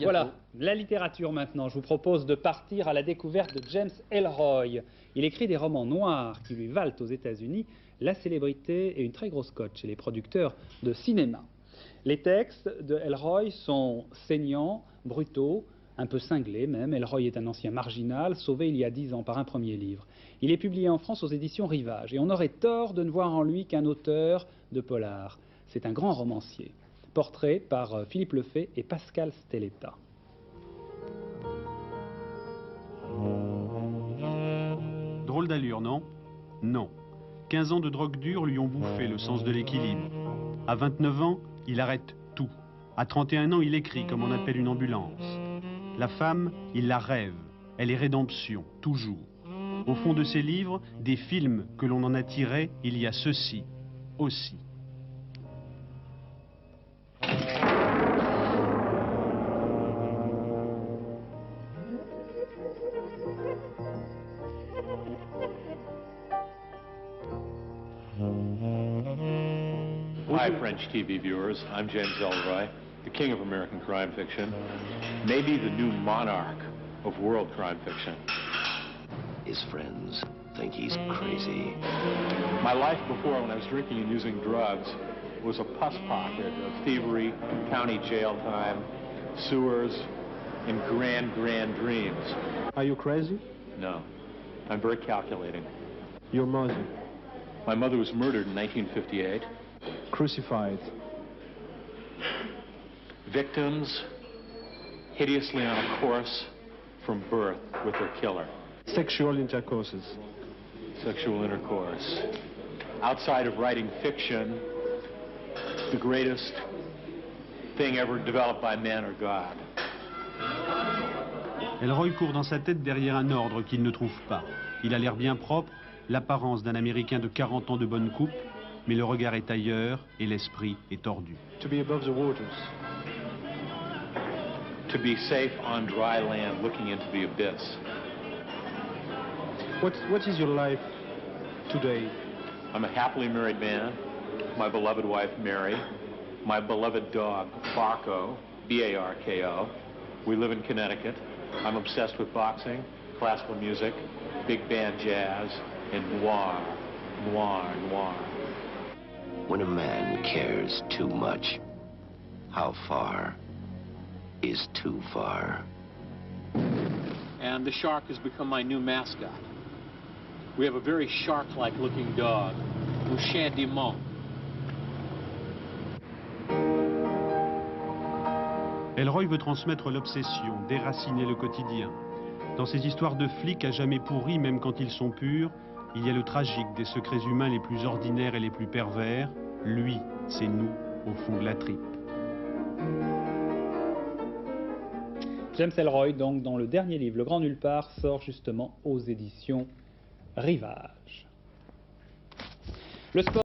Voilà, la littérature maintenant. Je vous propose de partir à la découverte de James Ellroy. Il écrit des romans noirs qui lui valent aux États-Unis la célébrité et une très grosse cote chez les producteurs de cinéma. Les textes de Ellroy sont saignants, brutaux, un peu cinglés même. Ellroy est un ancien marginal, sauvé il y a 10 ans par un premier livre. Il est publié en France aux éditions Rivage et on aurait tort de ne voir en lui qu'un auteur de polar. C'est un grand romancier. Portrait par Philippe Lefay et Pascal Stelletta. Drôle d'allure, non? Non. 15 ans de drogue dure lui ont bouffé le sens de l'équilibre. À 29 ans, il arrête tout. À 31 ans, il écrit comme on appelle une ambulance. La femme, il la rêve. Elle est rédemption, toujours. Au fond de ses livres, des films que l'on en a tirés, il y a ceci aussi. Hi, French TV viewers. I'm James Ellroy, the king of American crime fiction, maybe the new monarch of world crime fiction. His friends think he's crazy. My life before, when I was drinking and using drugs, was a pus pocket of thievery, county jail time, sewers, and grand dreams. Are you crazy? No, I'm very calculating. Your mother, My mother was murdered in 1958. crucified. Victims hideously on a course from birth with their killer. Sexual intercourses. Sexual intercourse. Outside of writing fiction, the greatest thing ever developed by man or God. Ellroy court dans sa tête derrière un ordre qu'il ne trouve pas. Il a l'air bien propre, l'apparence d'un Américain de 40 ans de bonne coupe, mais le regard est ailleurs et l'esprit est tordu. To be above the waters. To be safe on dry land looking into the abyss. What is your life today? I'm a happily married man, my beloved wife Mary, my beloved dog Barco, B-A-R-K-O. We live in Connecticut. I'm obsessed with boxing, classical music, big band jazz, and noir. When a man cares too much, how far is too far? And the shark has become my new mascot. We have a very shark-like looking dog, Mouchin Dimon. Ellroy veut transmettre l'obsession, déraciner le quotidien. Dans ces histoires de flics à jamais pourris, même quand ils sont purs, il y a le tragique des secrets humains les plus ordinaires et les plus pervers. Lui, c'est nous, au fond de la tripe. James Ellroy, donc, dont le dernier livre, Le Grand Nulle Part, sort justement aux éditions Rivage. Le sport